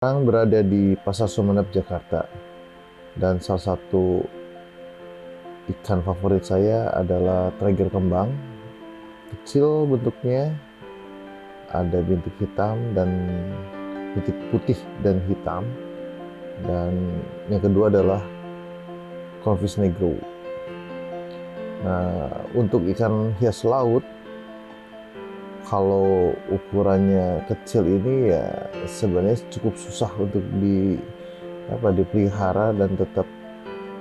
Sekarang berada di Pasar Sumeneb, Jakarta, dan salah satu ikan favorit saya adalah tiger kembang. Kecil bentuknya, ada bintik hitam dan bintik putih dan hitam. Dan yang kedua adalah corvis negro. Nah, untuk ikan hias laut, kalau ukurannya kecil ini ya sebenarnya cukup susah untuk dipelihara dan tetap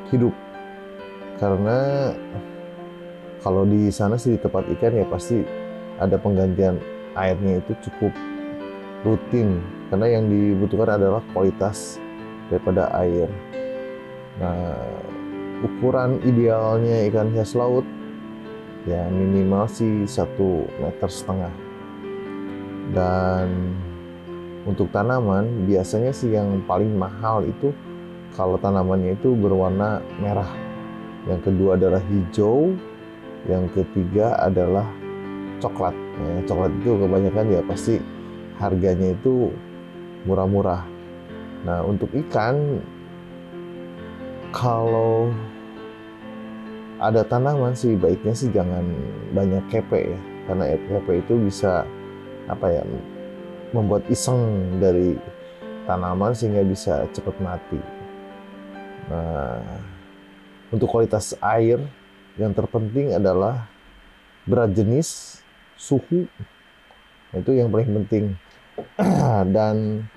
hidup, karena kalau di sana sih di tempat ikan ya pasti ada penggantian airnya itu cukup rutin, karena yang dibutuhkan adalah kualitas daripada air. Nah, ukuran idealnya ikan hias laut ya minimal sih 1,5 meter. Dan untuk tanaman biasanya sih yang paling mahal itu kalau tanamannya itu berwarna merah, yang kedua adalah hijau, yang ketiga adalah coklat. Nah, coklat itu kebanyakan ya pasti harganya itu murah-murah. Nah, untuk ikan, kalau ada tanaman sih baiknya sih jangan banyak kepe ya, karena kepe itu bisa membuat iseng dari tanaman sehingga bisa cepat mati. Nah, untuk kualitas air yang terpenting adalah berat jenis, suhu, itu yang paling penting. Dan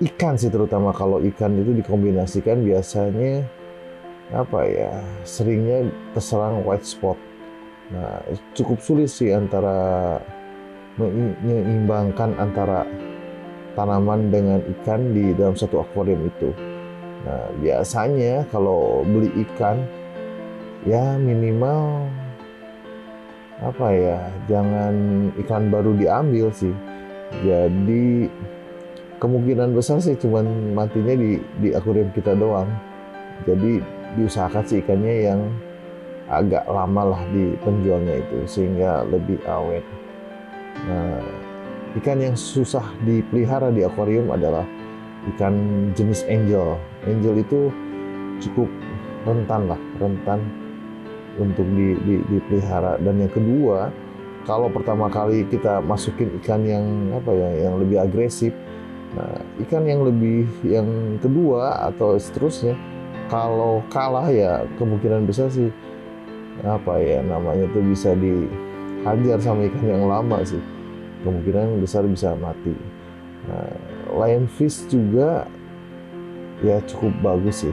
ikan sih, terutama kalau ikan itu dikombinasikan biasanya seringnya terserang white spot. Nah, cukup sulit sih antara menyeimbangkan antara tanaman dengan ikan di dalam satu akuarium itu. Nah, biasanya kalau beli ikan ya minimal jangan ikan baru diambil sih. Jadi kemungkinan besar sih cuman matinya di akuarium kita doang. Jadi diusahakan sih ikannya yang agak lama lah di penjualnya itu sehingga lebih awet. Nah, ikan yang susah dipelihara di akuarium adalah ikan jenis angel. Angel itu cukup rentan untuk dipelihara. Dan yang kedua, kalau pertama kali kita masukin ikan yang yang lebih agresif, nah ikan yang kedua atau seterusnya kalau kalah ya kemungkinan besar sih namanya tuh bisa dihajar sama ikan yang lama sih, kemungkinan besar bisa mati. Nah, lionfish juga ya cukup bagus sih.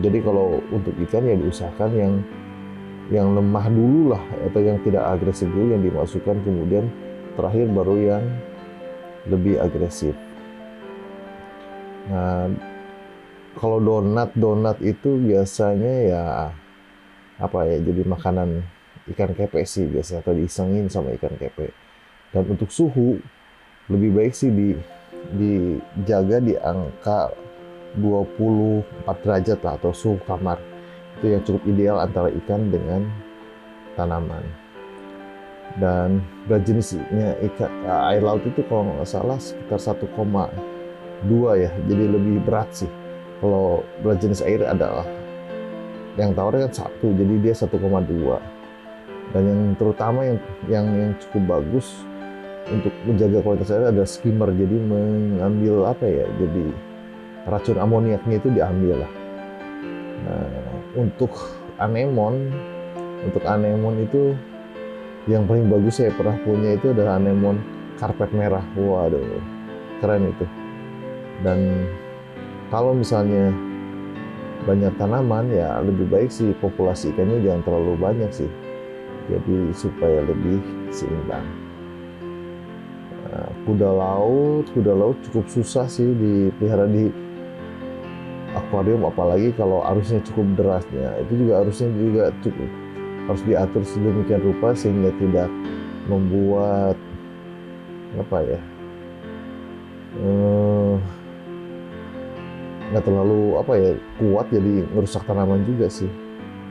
Jadi kalau untuk ikan ya diusahakan yang lemah dulu lah, atau yang tidak agresif dulu yang dimasukkan, kemudian terakhir baru yang lebih agresif. Nah, kalau donat itu biasanya ya jadi makanan ikan kepe sih biasanya, atau diisengin sama ikan kepe. Dan untuk suhu lebih baik sih dijaga di angka 24 derajat lah, atau suhu kamar. Itu yang cukup ideal antara ikan dengan tanaman. Dan berat jenisnya air laut itu kalau nggak salah sekitar 1,2 ya, jadi lebih berat sih. Kalau berat jenis air adalah yang tawar kan 1, jadi dia 1,2. Dan yang terutama yang cukup bagus untuk menjaga kualitas air adalah skimmer. Jadi mengambil jadi racun amoniaknya itu diambil lah. Nah, untuk anemon itu yang paling bagus saya pernah punya itu adalah anemon karpet merah. Waduh, keren itu. Dan kalau misalnya banyak tanaman ya lebih baik sih populasi ikannya jangan terlalu banyak sih, jadi supaya lebih seimbang. Nah, kuda laut cukup susah sih dipelihara di akuarium, apalagi kalau arusnya cukup derasnya. Itu juga arusnya juga cukup harus diatur sedemikian rupa sehingga tidak membuat nggak terlalu kuat, jadi merusak tanaman juga sih.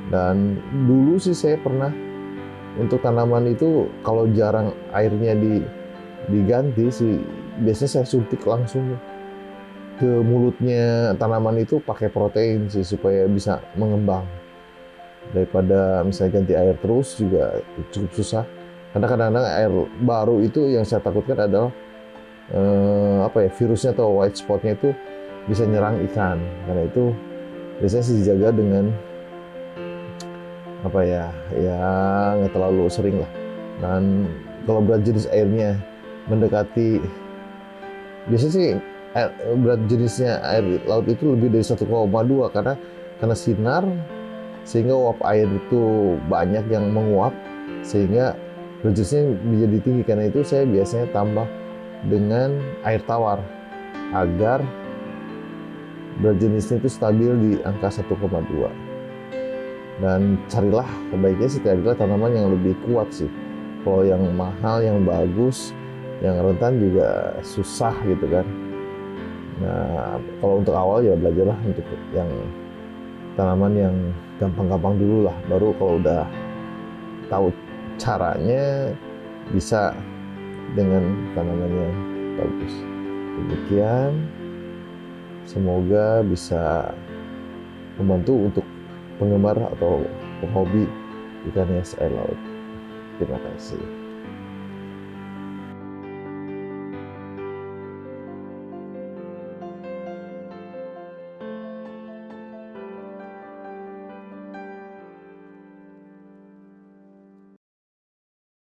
Dan dulu sih saya pernah untuk tanaman itu kalau jarang airnya diganti sih biasanya saya suntik langsung ke mulutnya tanaman itu pakai protein sih supaya bisa mengembang. Daripada misalnya ganti air terus juga cukup susah. Karena kadang-kadang air baru itu yang saya takutkan adalah virusnya atau white spotnya itu bisa nyerang ikan. Karena itu biasanya sih dijaga dengan nggak terlalu sering lah. Dan kalau berat jenis airnya mendekati, biasanya sih berat jenisnya air laut itu lebih dari 1,2 karena sinar, sehingga uap air itu banyak yang menguap sehingga berat jenisnya menjadi tinggi. Karena itu saya biasanya tambah dengan air tawar agar berat jenisnya itu stabil di angka 1,2. Dan carilah tanaman yang lebih kuat sih. Kalau yang mahal, yang bagus, yang rentan juga susah gitu kan. Nah, kalau untuk awal ya belajarlah untuk yang tanaman yang gampang-gampang dulu lah. Baru kalau udah tahu caranya bisa dengan tanaman yang bagus. Demikian, semoga bisa membantu untuk penggemar atau penghobi ikan hias air laut. Terima kasih.